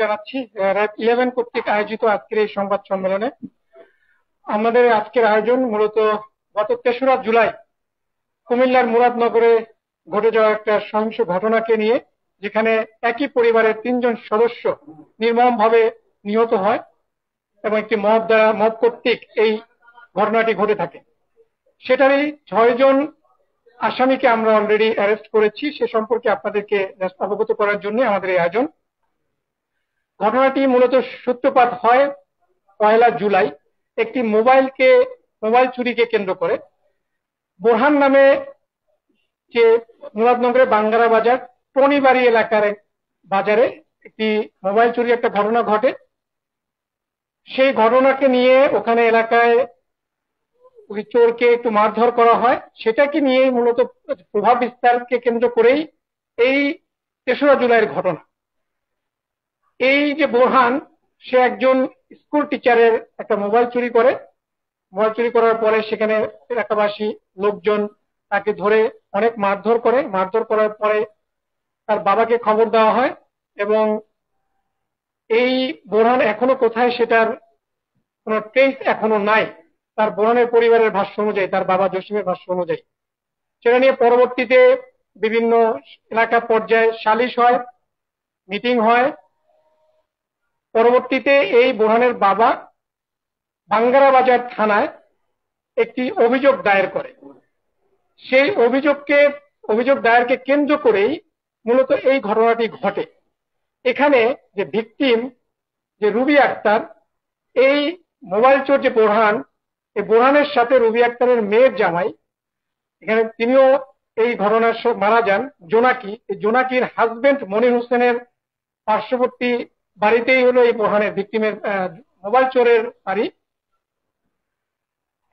জানাচ্ছি র্যাব 11 কর্তৃক আয়োজিত আজকের এই সংবাদ সম্মেলনে। আমাদের আজকের আয়োজন মূলত গত ৩রা জুলাই কুমিল্লার মুরাদনগরে ঘটে যাওয়া একটা সহিংস ঘটনাকে নিয়ে, যেখানে একই পরিবারের ৩জন সদস্য নির্মমভাবে নিহত হয় এবং একটি মব কর্তৃক এই ঘটনাটি ঘটে থাকে। সেটারই ৬ জন আসামিকে আমরা অলরেডি অ্যারেস্ট করেছি। সে সম্পর্কে আপনাদেরকে অবগত করার জন্য আমাদের এই আয়োজন। ঘটনাটি মূলত সূত্রপাত হয় ১লা জুলাই একটি মোবাইল চুরিকে কেন্দ্র করে। বোরহান নামে যে মুরাদনগরের বাঙ্গারা বাজার টনিবাড়ি এলাকার বাজারে একটি মোবাইল চুরির একটা ঘটনা ঘটে। সেই ঘটনাকে নিয়ে ওখানে এলাকায় ওই চোরকে একটু মারধর করা হয়। সেটাকে নিয়ে মূলত প্রভাব বিস্তারকে কেন্দ্র করেই এই ৩রা জুলাইয়ের ঘটনা। এই যে বোরহান, সে একজন স্কুল টিচারের একটা মোবাইল চুরি করে। মোবাইল চুরি করার পরে সেখানে এলাকাবাসী লোকজন তাকে ধরে অনেক মারধর করে। মারধর করার পরে তার বাবাকে খবর দেওয়া হয় এবং এই বোরহান এখনো কোথায় সেটার কোনো ট্রেস এখনো নাই। তার বোরহানের পরিবারের ভাষ্য অনুযায়ী, তার বাবা জসিমের ভাষ্য অনুযায়ী, সেটা নিয়ে পরবর্তীতে বিভিন্ন এলাকা পর্যায়ে সালিশ হয়, মিটিং হয়। পরবর্তীতে এই বোরহানের বাবা বাঙ্গারা বাজার থানায় একটি অভিযোগ দায়ের করে। সেই অভিযোগ দায়েরকে কেন্দ্র করেই মূলত এই ঘটনাটি ঘটে। এখানে যে ভিকটিম, যে রুবি আক্তার, এই মোবাইল চোর যে বোরহান, এই বোরহানের সাথে রুবি আক্তারের মেয়ের জামাই, এখানে তিনিও এই ঘটনার মারা যান। জোনাকি, এই জোনাকির হাজবেন্ড মনির হোসেনের পার্শ্ববর্তী বাড়িতেই হলো এই বোরহানের ভিকটিমের মোবাইল চোরের বাড়ি।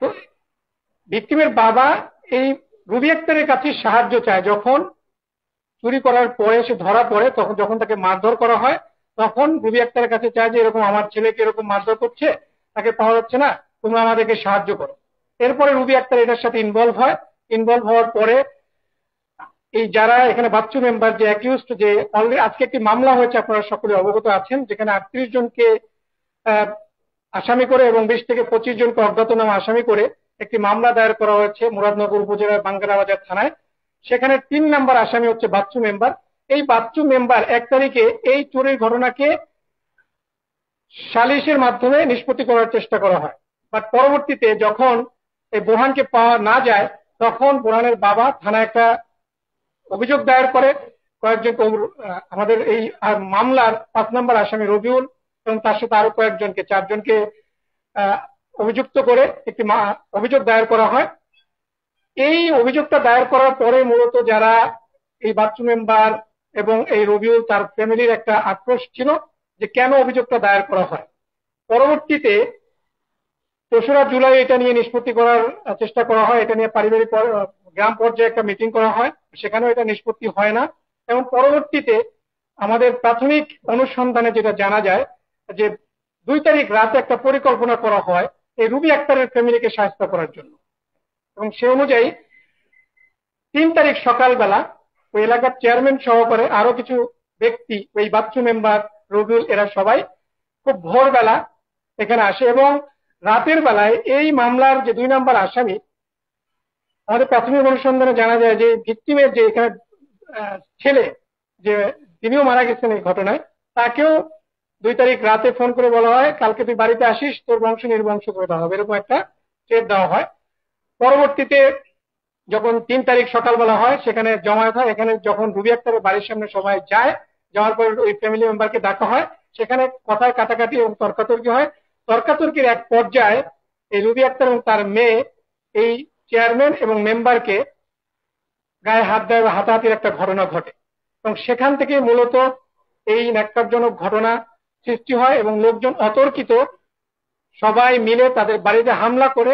তো ভিকটিমের বাবা এই রুবি আক্তারের কাছে সাহায্য চায়। যখন চুরি করার পরে সে ধরা পড়ে, তখন যখন তাকে মারধর করা হয়, তখন রুবি আক্তারের কাছে চায় যে এরকম আমার ছেলেকে এরকম মারধর করছে, তাকে পাওয়া যাচ্ছে না, তোমরা আমাদেরকে সাহায্য করো। এরপরে রুবি আক্তার এটার সাথে ইনভলভ হয়। ইনভলভ হওয়ার পরে এই যারা এখানে বাচ্চু মেম্বার, যে অ্যাকিউজড, যে অলরেডি আজকে একটি মামলা হয়েছে, আপনারা সকলে অবগত আছেন, যেখানে ৩৮ জনকে আসামি করে এবং ২০ থেকে ২৫ জনকে অজ্ঞাতনামা আসামি করে একটি মামলা দায়ের করা হয়েছে মুরাদনগর উপজেলার বাঙ্গারা বাজার থানায়। সেখানে ৩ নম্বর আসামি হচ্ছে বাচ্চু মেম্বার। এই বাচ্চু মেম্বার ১ তারিখে এই চুরির ঘটনাকে সালিশের মাধ্যমে নিষ্পত্তি করার চেষ্টা করা হয়। বাট পরবর্তীতে যখন এই বোরহানকে পাওয়া না যায়, তখন বোরহানের বাবা থানায় একটা অভিযোগ দায়ের করে। কয়েকজন আমাদের এই মামলার ৫ নম্বর আসামি রবিউল এবং তার সাথে আরো কয়েকজনকে, ৪ জনকে অভিযুক্ত করে একটি অভিযোগ দায়ের করা হয়। এই অভিযোগটা দায়ের করার পরে মূলত যারা এই বাচ্চু মেম্বার এবং এই রবিউল, তার ফ্যামিলির একটা আক্রোশ ছিল যে কেন অভিযোগটা দায়ের করা হয়। পরবর্তীতে ৩রা জুলাই এটা নিয়ে নিষ্পত্তি করার চেষ্টা করা হয়। এটা নিয়ে পারিবারিক গ্রাম পর্যায়ে একটা মিটিং করা হয়, সেখানেও এটা নিষ্পত্তি হয় না। এবং পরবর্তীতে আমাদের প্রাথমিক অনুসন্ধানে যেটা জানা যায় যে ২ তারিখ রাতে একটা পরিকল্পনা করা হয় এই রুবি আক্তারের ফ্যামিলিকে সাহায্য করার জন্য। এবং সে অনুযায়ী ৩ তারিখ সকালবেলা ওই এলাকার চেয়ারম্যান সহকারে আরো কিছু ব্যক্তি, ওই বাচ্চু মেম্বার, রবিউল, এরা সবাই খুব ভোরবেলা এখানে আসে এবং রাতের বেলায় এই মামলার যে ২ নম্বর আসামি, আমাদের প্রাথমিক অনুসন্ধানে জানা যায় যে ভিকটিমের যে এখানে ছেলে, যে তিনিও মারা গেছেন এই ঘটনায়, তাকেও ২ তারিখ রাতে ফোন করে বলা হয় কালকে তুই বাড়িতে আসিস, তোর বংশ নির্বংশ করে দেওয়া হবে, এরকম একটা থ্রেট দেওয়া হয়। পরবর্তীতে যখন ৩ তারিখ সকালবেলা হয়, সেখানে জমায়েত হয়। এখানে যখন রুবি আক্তারের বাড়ির সামনে সবাই যায়, যাওয়ার পর ওই ফ্যামিলি মেম্বারকে ডাকা হয়। সেখানে কথায় কাটাকাটি এবং তর্কাতর্কি হয়। তর্কাতর্কির এক পর্যায়ে এই রুবি আক্তার এবং তার মেয়ে এই চেয়ারম্যান এবং মেম্বারকে গায়ে হাত দেয় বা হাতাহাতির একটা ঘটনা ঘটে এবং সেখান থেকে মূলত এই ন্যাক্কারজনক ঘটনা সৃষ্টি হয় এবং লোকজন অতর্কিত সবাই মিলে তাদের বাড়িতে হামলা করে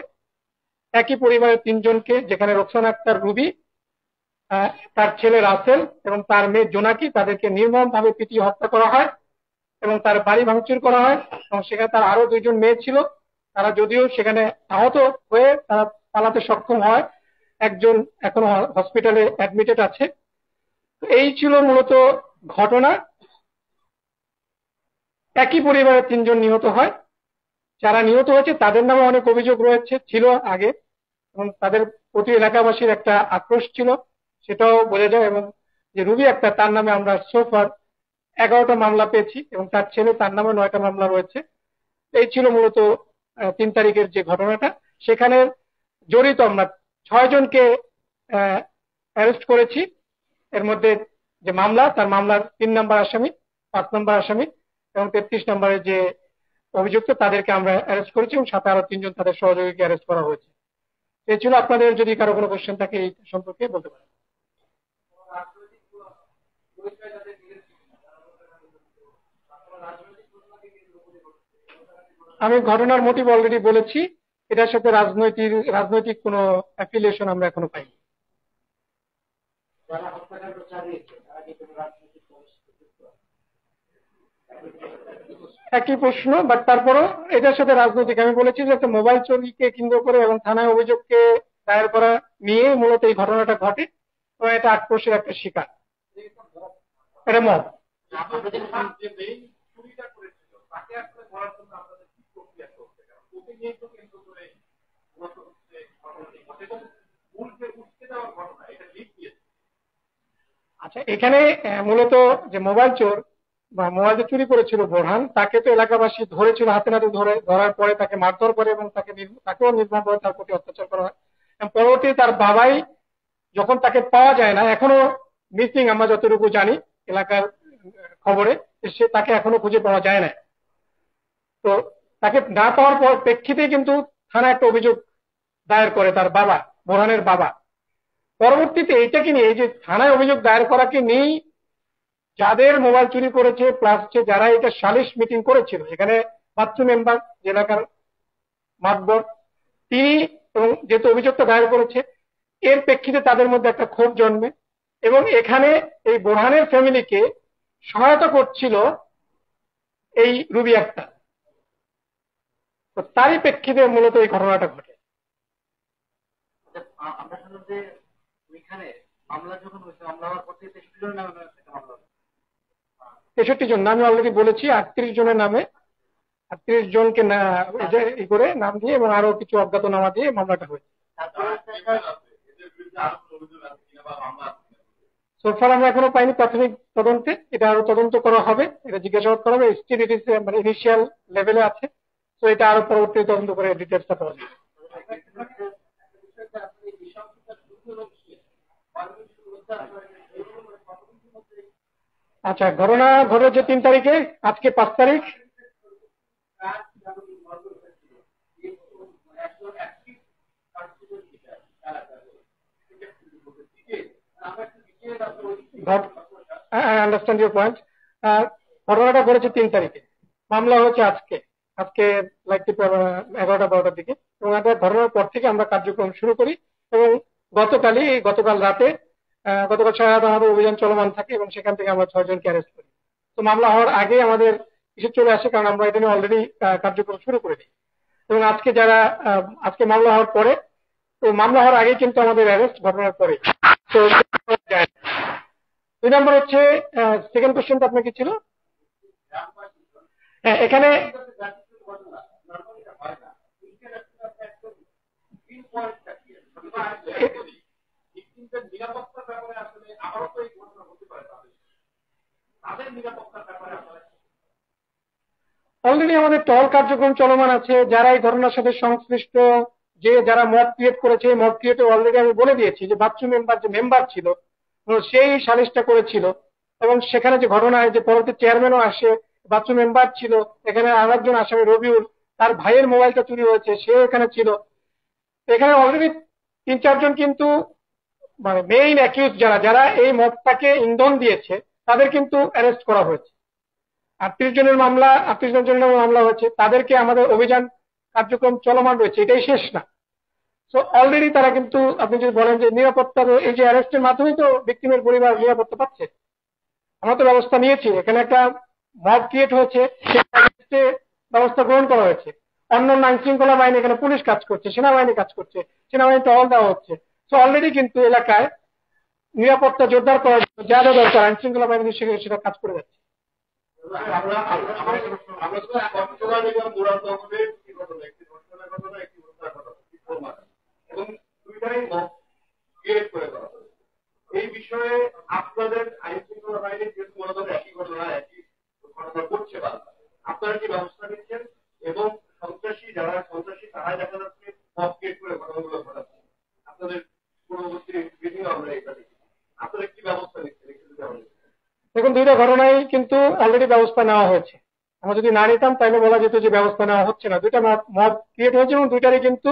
একই পরিবারের ৩ জনকে, যেখানে রোকসানা আক্তার রুবি, তার ছেলে রাসেল এবং তার মেয়ে জোনাকি, তাদেরকে নির্মমভাবে পিটিয়ে হত্যা করা হয় এবং তার বাড়ি ভাঙচুর করা হয়। এবং সেখানে তার আরো ২ জন মেয়ে ছিল, তারা যদিও সেখানে আহত হয়ে তারা পালাতে সক্ষম হয়। একজন এখনো হসপিটালে অ্যাডমিটেড আছে। এই ছিল মূলত ঘটনা। একই পরিবারের 3 জন নিহত হয়। যারা নিহত হয়েছে তাদের নামে অনেক অভিযোগ ছিল আগে, এবং তাদের প্রতি এলাকাবাসীর একটা আক্রোশ ছিল, সেটাও বোঝা যায়। এবং যে রুবি আক্তার, তার নামে আমরা সোফার 11টা মামলা পেয়েছি, এবং তার ছেলে, তার নামে 9টা মামলা রয়েছে। এই ছিল মূলত 3 তারিখের যে ঘটনাটা। সেখানে জড়িত আমরা 6 জনকে অ্যারেস্ট করেছি। এর মধ্যে যে মামলা, তার মামলার 3 নম্বর আসামি, 5 নম্বর আসামি এবং 33 নম্বরের যে অভিযুক্ত, তাদেরকে আমরা অ্যারেস্ট করেছি, এবং সাথে আরো 3 জন তাদের সহযোগীকে অ্যারেস্ট করা হয়েছে। এই ছিল। আপনাদের যদি কারো কোনো কোশ্চেন থাকে এই সম্পর্কে বলতে পারেন। আমি ঘটনার মোটিভ অলরেডি বলেছি, এটার সাথে রাজনৈতিক কোনো অ্যাফিলিয়েশন আমরা এখনো পাইনি। একই প্রশ্ন, বাট তারপরও এটার সাথে রাজনৈতিক, আমি বলেছি যে একটা মোবাইল চুরিকে কেন্দ্র করে এবং থানায় অভিযোগকে দায়ের করা নিয়ে মূলত এই ঘটনাটা ঘটে, এবং এটা আক্রোশের একটা শিকার। এটা মব। আচ্ছা, এখানে মূলত যে মোবাইল চোর বা মোবাইল যে চুরি করেছিল বোরহান, তাকে তো এলাকাবাসী ধরেছিল, হাতে নাতে ধরার পরে তাকে মারধর করে এবং তাকেও নির্মমভাবে তার প্রতি অত্যাচার করা হয়। এবং পরবর্তীতে তার বাবাই, যখন তাকে পাওয়া যায় না, এখনো মিসিং আমরা যতটুকু জানি এলাকার খবরে, সে তাকে এখনো খুঁজে পাওয়া যায় না। তো তাকে না পাওয়ার পর প্রেক্ষিতে কিন্তু থানা একটা অভিযোগ দায়ের করে তার বাবা, বোরহানের বাবা। পরবর্তীতে এইটাকে নিয়ে, এই যে থানায় অভিযোগ দায়ের করাকে নিয়েই যাদের মোবাইল চুরি করেছে, প্লাস যারা এটা সালিশ মিটিং করেছিল, এখানে বাচ্চু মেম্বার, যে এলাকার মাতবর, তিনি, এবং যেহেতু অভিযোগটা দায়ের করেছে, এর প্রেক্ষিতে তাদের মধ্যে একটা ক্ষোভ জন্মে, এবং এখানে এই বোরহানের ফ্যামিলিকে সহায়তা করছিল এই রুবি আক্তার। তো তারই প্রেক্ষিতে মূলত এই ঘটনাটা ঘটে। আমরা শুনলাম যে ওইখানে মামলা যখন হয়েছে, মামলা হওয়ার পর থেকে 63 জনের নামে মামলা। 63 জন, আমি অলরেডি বলেছি 38 জনের নামে, 38 জনকে ই করে নাম দিয়ে এবং আরো কিছু অজ্ঞাতনামা দিয়ে মামলাটা হয়েছে। সোফার আমরা এখনো পাইনি প্রাথমিক তদন্তে, এটা আরো তদন্ত করা হবে, এটা জিজ্ঞাসাবাদ করা হবে। স্টিল ইট ইজ মানে ইনিশিয়াল লেভেলে আছে, তো এটা আরো পরবর্তী তদন্ত করে ডিটেলসটা পাওয়া যাবে। আচ্ছা, ঘটনা ঘটেছে 3 তারিখে, আজকে 5 তারিখ। I understand your point. ঘটনাটা ঘটেছে 3 তারিখে, মামলা হয়েছে আজকে লাইক 11টা-12টার দিকে, এবং এটা ঘটনার পর থেকে আমরা কার্যক্রম শুরু করি, এবং গতকাল রাতে, গতকাল সারা রাত আমাদের অভিযান চলমান থাকে, এবং সেখান থেকে আমরা 6 জনকে অ্যারেস্ট করি। তো মামলা হওয়ার আগে আমাদের কিছু চলে আসে, কারণ আমরা এটা নিয়ে অলরেডি কার্যক্রম শুরু করে দিই। এবং আজকে মামলা হওয়ার পরে, তো মামলা হওয়ার আগে কিন্তু আমাদের অ্যারেস্ট, ঘটনার পরে। তো 2 নম্বর হচ্ছে, সেকেন্ড কোশ্চেনটা আপনার কি ছিল? এখানে অলরেডি আমাদের টহল কার্যক্রম চলমান আছে। যারা এই ঘটনার সাথে সংশ্লিষ্ট, যারা মব ক্রিয়েট করেছে, মব ক্রিয়েটে অলরেডি আমি বলে দিয়েছি যে বাচ্চু মেম্বার যে মেম্বার ছিল, সেই সালিশটা করেছিল, এবং সেখানে যে ঘটনায় যে পরবর্তী চেয়ারম্যানও আসে, বাচ্চু মেম্বার ছিল। এখানে আরেকজন আসামি রবিউল, তার ভাইয়ের মোবাইলটা চুরি হয়েছে, সেও এখানে ছিল। এখানে অলরেডি 3-4 জন কিন্তু মানে মেইন অ্যাকিউজ যারা এই মবটাকে ইন্ধন দিয়েছে, তাদের কিন্তু অ্যারেস্ট করা হয়েছে। 38 জনের মামলা হয়েছে, তাদেরকে আমাদের অভিযান কার্যক্রম চলমান রয়েছে, এটাই শেষ না। তো অলরেডি তারা কিন্তু, আপনি যদি বলেন যে নিরাপত্তার, এই যে অ্যারেস্টের মাধ্যমেই তো ভিকটিমের পরিবার নিরাপত্তা পাচ্ছে। আমরা তো ব্যবস্থা নিয়েছি, এখানে একটা মব ক্রিয়েট হয়েছে, ব্যবস্থা গ্রহণ করা হয়েছে। অন্যান্য আইন শৃঙ্খলা বাহিনী, এখানে পুলিশ কাজ করছে, সেনাবাহিনী কাজ করছে, সেনাবাহিনী টহল দেওয়া হচ্ছে। তো অলরেডি কিন্তু এলাকায় নিরাপত্তা জোরদার করার জন্য যা যা দরকার আইন শৃঙ্খলা বাহিনী সেটা কাজ করে যাচ্ছে। আমরা আমরা আমরা তো বর্তমান এবং মুরাদ আহমেদের এই ঘটনা একটি ঘটনা ঘটনা একটি হত্যা ঘটনা এবং দুইটাই ক্রিয়েট করে দেওয়া এই বিষয়ে আপনাদের আইন শৃঙ্খলা বাহিনী যেহেতু মূলত একই ঘটনা একই ঘটনা করছে বা আপনারা কি ব্যবস্থা নিচ্ছেন এবং সন্ত্রাসী তারাই দেখা যাচ্ছে ক্রিয়েট করে ঘটনাগুলো ঘটাচ্ছে আপনাদের পূর্ববর্তী ভিডিও আমরা এটা দেখি আপনারা কি ব্যবস্থা নিচ্ছেন একটু যদি আমাদের দেখুন, দুইটা ঘটনায় কিন্তু অলরেডি ব্যবস্থা নেওয়া হয়েছে। আমরা যদি না নিতাম তাহলে বলা যেত যে ব্যবস্থা নেওয়া হচ্ছে না। দুইটা মব ক্রিয়েট হয়েছে এবং দুইটারই কিন্তু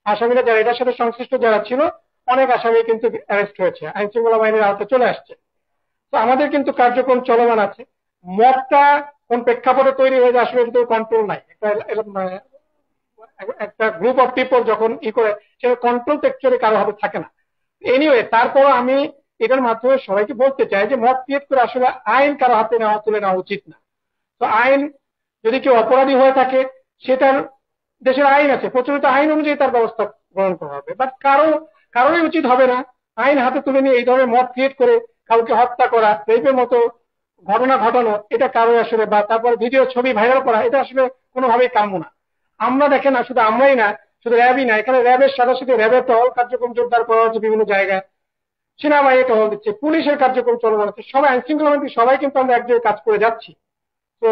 আসামিরা যারা এটার সাথে সংশ্লিষ্ট যারা ছিল অনেক আসামি কিন্তু অ্যারেস্ট হয়েছে, আইন শৃঙ্খলা বাহিনীর আওতায় চলে আসছে। তো আমাদের কিন্তু কার্যক্রম চলমান আছে। মবটা কোন প্রেক্ষাপটে তৈরি হয়েছে আসলে কিন্তু কন্ট্রোল নাই। একটা গ্রুপ অফ পিপল যখন করে সেটা কন্ট্রোল তো অ্যাকচুয়ালি কারো হাতে থাকে না। এনিওয়ে, তারপরও আমি এটার মাধ্যমে সবাইকে বলতে চাই যে মব ক্রিয়েট করে আসলে আইন কারো হাতে তুলে নেওয়া উচিত না। তো আইন যদি কেউ অপরাধী হয়ে থাকে সেটার দেশের আইন আছে, প্রচলিত আইন অনুযায়ী তার ব্যবস্থা গ্রহণ করা হবে। বাট কারোরই উচিত হবে না আইন হাতে তুলে নিয়ে এই ধরনের মব ক্রিয়েট করে কাউকে হত্যা করা, রেপের মতো ঘটনা ঘটানো, এটা কারো আসলে বা তারপর ভিডিও ছবি ভাইরাল করা, এটা আসলে কোনোভাবেই কাম্য না। আমরা দেখেন না, শুধু আমরাই না, শুধু র্যাবই না, এখানে র্যাবের সাথে সাথে র্যাবের টহল কার্যক্রম জোরদার করা হচ্ছে বিভিন্ন জায়গায়, সেনাবাহিনী টহল দিচ্ছে, পুলিশের কার্যক্রম চলমান আছে, সবাই আইন শৃঙ্খলা মন্ত্রী সবাই কিন্তু আমরা একযোগে কাজ করে যাচ্ছি। তো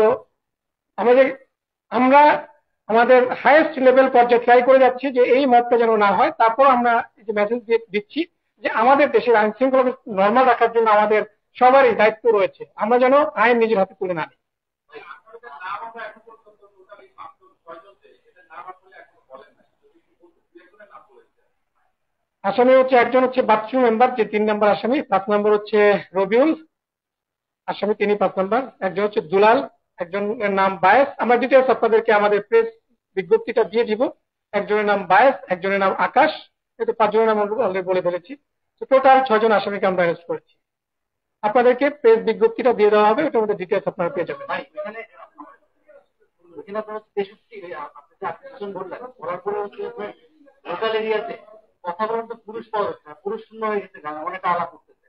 আমরা আমাদের হাইয়েস্ট লেভেল পর্যায়ে ট্রাই করে যাচ্ছি যে এই মতটা যেন না হয়। তারপর আমরা যে মেসেজ দিচ্ছি যে আমাদের দেশের আইন শৃঙ্খলা নর্মাল রাখার জন্য আমাদের সবারই দায়িত্ব রয়েছে, আমরা যেন আইন নিজের হাতে তুলে না নিই। আসামি হচ্ছে একজন হচ্ছে বাচ্চু মেম্বার, যে 3 নম্বর আসামি, 5 নম্বর হচ্ছে রবিউল আসামি, তিনি 5 নম্বর, একজন হচ্ছে দুলাল, একজনের নাম বায়েস। আমরা ডিটেলস আপনাদেরকে আমাদের প্রেস বিজ্ঞপ্তিটা দিয়ে দিব। একজনের নাম বায়েস, একজনের নাম আকাশ, কিন্তু 5 জনের নাম অলরেডি বলে ফেলেছি। তো টোটাল 6 জন আসামিকে আমরা অ্যারেস্ট করেছি। আপনাদেরকে প্রেস বিজ্ঞপ্তিটা দিয়ে দেওয়া হবে, ওটার মধ্যে ডিটেলস আপনারা পেয়ে যাবেন। লোকাল এরিয়াতে কথা বলতে পুরুষ পুরুষ শূন্য হয়ে গেছে, অনেকটা আলাপ করতেছে।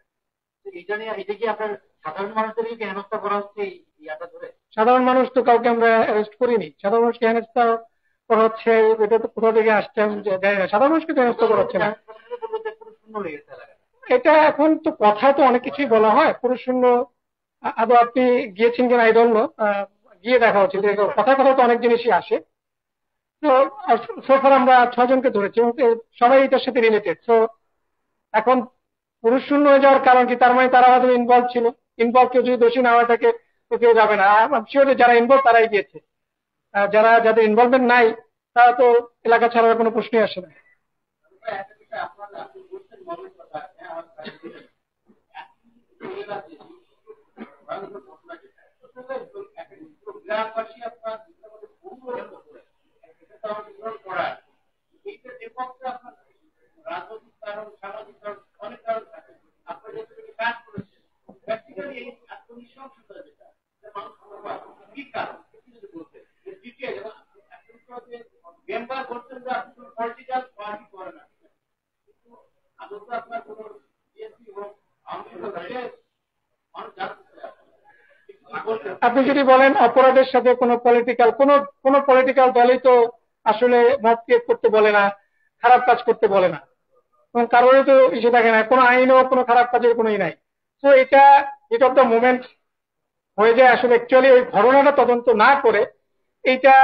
এটা নিয়ে এটা কি আপনার সাধারণ মানুষদেরকে হেনস্থা করা হচ্ছে এই ইয়াটা ধরে? সাধারণ মানুষ তো কাউকে আমরা অ্যারেস্ট করিনি। সাধারণ মানুষকে হেনস্থা করা হচ্ছে, এটা তো কোথা থেকে আসছে জানি না। সাধারণ মানুষকে তো হেনস্থা করা হচ্ছে না। এটা এখন তো কথা তো অনেক কিছুই বলা হয়, পুরুষ শূন্য। আদৌ আপনি গিয়েছেন কিনা আই ডোন্ট নো, গিয়ে দেখা উচিত। কথা কথা তো অনেক জিনিসই আসে। তো সোফার আমরা 6 জনকে ধরেছি এবং সবাই এটার সাথে রিলেটেড। তো এখন পুরুষ শূন্য হয়ে যাওয়ার কারণ কি? তার মানে তারা হয়তো ইনভলভ ছিল। ইনভলভ কেউ যদি দোষী না হয়ে থাকে তো কেউ যাবে না। শিওর যারা ইনভলভ তারাই গিয়েছে, যাদের ইনভলভমেন্ট নাই তারা তো এলাকা ছাড়ার কোনো প্রশ্নই আসে না। আপনি যদি বলেন অপরাধের সাথে কোনো পলিটিক্যাল দলই তো আসলে মত ক্রিয়েট করতে বলে না, খারাপ কাজ করতে বলে না, এবং কারোরই তো ইসে থাকে না, কোনো আইনও কোনো খারাপ কাজের কোনোই নাই। তো এটা হিট অফ দ্য মোমেন্ট হয়ে যায়। আসলে অ্যাকচুয়ালি ওই ঘটনাটা তদন্ত না করে এইটা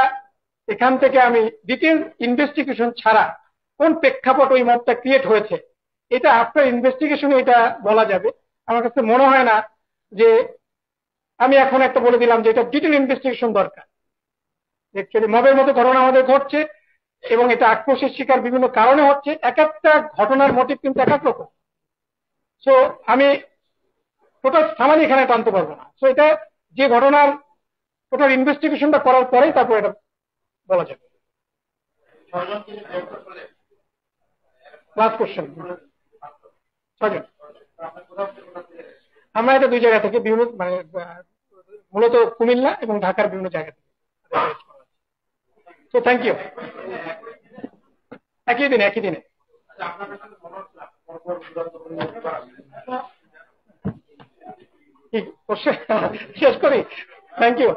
এখান থেকে আমি ডিটেল ইনভেস্টিগেশন ছাড়া কোন প্রেক্ষাপট ওই মতটা ক্রিয়েট হয়েছে এটা আফটার ইনভেস্টিগেশনে এটা বলা যাবে। আমার কাছে মনে হয় না যে আমি এখন একটা বলে দিলাম যে এটা ডিটেল ইনভেস্টিগেশন দরকার। অ্যাকচুয়ালি মবের মতো ঘটনা আমাদের ঘটছে এবং এটা আক্রোশের শিকার বিভিন্ন কারণে হচ্ছে। এক একটা ঘটনার মোটিভ কিন্তু এক এক রকম। সো আমি টোটাল সামানি এখানে টানতে পারবো না। সো এটা যে ঘটনার টোটাল ইনভেস্টিগেশনটা করার পরেই তারপর এটা বলা যাবে। লাস্ট কোশ্চেন, 6 জন। আমরা এটা 2 জায়গা থেকে বিভিন্ন, মানে মূলত কুমিল্লা এবং ঢাকার বিভিন্ন জায়গা থেকে। তো থ্যাংক ইউ। একই দিনে শেষ করি। Thank you.